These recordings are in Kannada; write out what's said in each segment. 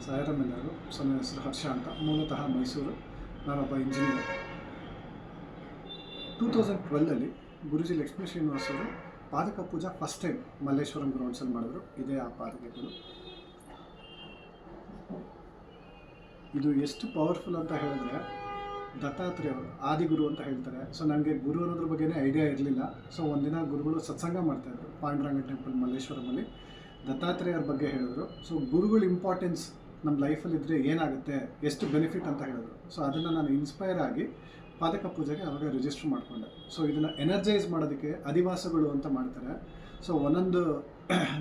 ಸಾಯಿರಾಮ್ ಎಲ್ಲರೂ. ಸೊ ನನ್ನ ಹೆಸರು ಹರ್ಷ ಅಂತ, ಮೂಲತಃ ಮೈಸೂರು. ನಾನೊಬ್ಬ ಇಂಜಿನಿಯರ್. 2012 ಗುರುಜಿ ಲಕ್ಷ್ಮೀ ಶ್ರೀನಿವಾಸ್ ಅವರು ಪಾದಕ ಪೂಜಾ ಫಸ್ಟ್ ಟೈಮ್ ಮಲ್ಲೇಶ್ವರಂ ಗ್ರೌಂಡ್ಸಲ್ಲಿ ಮಾಡಿದ್ರು. ಇದೇ ಆ ಪಾದಕೆಗಳು. ಇದು ಎಷ್ಟು ಪವರ್ಫುಲ್ ಅಂತ ಹೇಳಿದ್ರೆ, ದತ್ತಾತ್ರೇಯ ಅವರು ಆದಿಗುರು ಅಂತ ಹೇಳ್ತಾರೆ. ಸೊ ನನಗೆ ಗುರು ಅನ್ನೋದ್ರ ಬಗ್ಗೆನೇ ಐಡಿಯಾ ಇರಲಿಲ್ಲ. ಸೊ ಒಂದಿನ ಗುರುಗಳು ಸತ್ಸಂಗ ಮಾಡ್ತಾಯಿದ್ರು ಪಾಂಡುರಂಗ ಟೆಂಪಲ್ ಮಲ್ಲೇಶ್ವರಮಲ್ಲಿ. ದತ್ತಾತ್ರೇಯರ ಬಗ್ಗೆ ಹೇಳಿದ್ರು. ಸೊ ಗುರುಗಳ ಇಂಪಾರ್ಟೆನ್ಸ್ ನಮ್ಮ ಲೈಫಲ್ಲಿದ್ದರೆ ಏನಾಗುತ್ತೆ, ಎಷ್ಟು ಬೆನಿಫಿಟ್ ಅಂತ ಹೇಳಿದ್ರು. ಸೊ ಅದನ್ನು ನಾನು ಇನ್ಸ್ಪೈರ್ ಆಗಿ ಪಾದಕ ಪೂಜೆಗೆ ಅವಾಗ ರಿಜಿಸ್ಟರ್ ಮಾಡಿಕೊಂಡೆ. ಸೊ ಇದನ್ನು ಎನರ್ಜೈಸ್ ಮಾಡೋದಕ್ಕೆ ಅಧಿವಾಸಗಳು ಅಂತ ಮಾಡ್ತಾರೆ. ಸೊ ಒಂದೊಂದು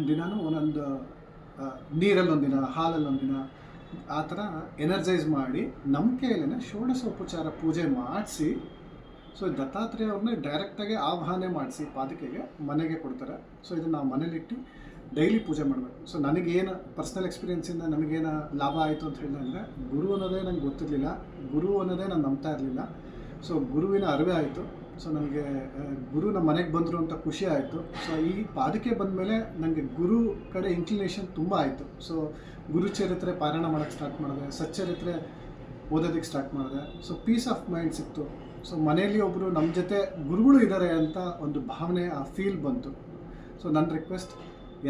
ದಿನವೂ ಒಂದೊಂದು ನೀರಲ್ಲೊಂದಿನ, ಹಾಲಲ್ಲೊಂದಿನ, ಆ ಥರ ಎನರ್ಜೈಸ್ ಮಾಡಿ ನಮ್ಮ ಕೈಯಲ್ಲೇ ಷೋಡಶೋಪಚಾರ ಪೂಜೆ ಮಾಡಿಸಿ, ಸೊ ದತ್ತಾತ್ರೇಯ ಅವ್ರನ್ನೇ ಡೈರೆಕ್ಟಾಗಿ ಆವಾಹನೆ ಮಾಡಿಸಿ ಪಾದಕೆಗೆ ಮನೆಗೆ ಕೊಡ್ತಾರೆ. ಸೊ ಇದನ್ನು ನಾವು ಮನೇಲಿಟ್ಟು ಡೈಲಿ ಪೂಜೆ ಮಾಡಬೇಕು. ಸೊ ನನಗೇನು ಪರ್ಸ್ನಲ್ ಎಕ್ಸ್ಪೀರಿಯೆನ್ಸಿಂದ ನನಗೇನು ಲಾಭ ಆಯಿತು ಅಂತ ಹೇಳಿದ್ರೆ, ಗುರು ಅನ್ನೋದೇ ನನಗೆ ಗೊತ್ತಿರಲಿಲ್ಲ, ಗುರು ಅನ್ನೋದೇ ನಾನು ನಂಬ್ತಾ ಇರಲಿಲ್ಲ. ಸೊ ಗುರುವಿನ ಅರಿವೇ ಆಯಿತು. ಸೊ ನನಗೆ ಗುರು ನಮ್ಮ ಮನೆಗೆ ಬಂದರು ಅಂತ ಖುಷಿ ಆಯಿತು. ಸೊ ಈ ಪಾದಕೆ ಬಂದ ಮೇಲೆ ನನಗೆ ಗುರು ಕಡೆ ಇನ್ಕ್ಲಿನೇಷನ್ ತುಂಬ ಆಯಿತು. ಸೊ ಗುರುಚರಿತ್ರೆ ಪಾರಾಯಣ ಮಾಡೋಕ್ಕೆ ಸ್ಟಾರ್ಟ್ ಮಾಡಿದೆ, ಸಚ್ಚರಿತ್ರೆ ಓದೋದಕ್ಕೆ ಸ್ಟಾರ್ಟ್ ಮಾಡಿದೆ. ಸೊ ಪೀಸ್ ಆಫ್ ಮೈಂಡ್ ಸಿಕ್ತು. ಸೊ ಮನೆಯಲ್ಲಿ ಒಬ್ಬರು ನಮ್ಮ ಜೊತೆ ಗುರುಗಳು ಇದ್ದಾರೆ ಅಂತ ಒಂದು ಭಾವನೆ, ಆ ಫೀಲ್ ಬಂತು. ಸೊ ನನ್ನ ರಿಕ್ವೆಸ್ಟ್,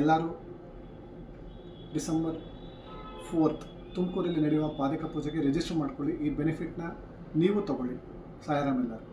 ಎಲ್ಲರೂ ಡಿಸೆಂಬರ್ 4 ತುಮಕೂರಲ್ಲಿ ನಡೆಯುವ ಪಾದಕ ಪೂಜೆಗೆ ರಿಜಿಸ್ಟರ್ ಮಾಡ್ಕೊಳ್ಳಿ. ಈ ಬೆನಿಫಿಟ್ನ ನೀವು ತಗೊಳ್ಳಿ. ಸಾಯಿರಾಮ್ ಎಲ್ಲರೂ.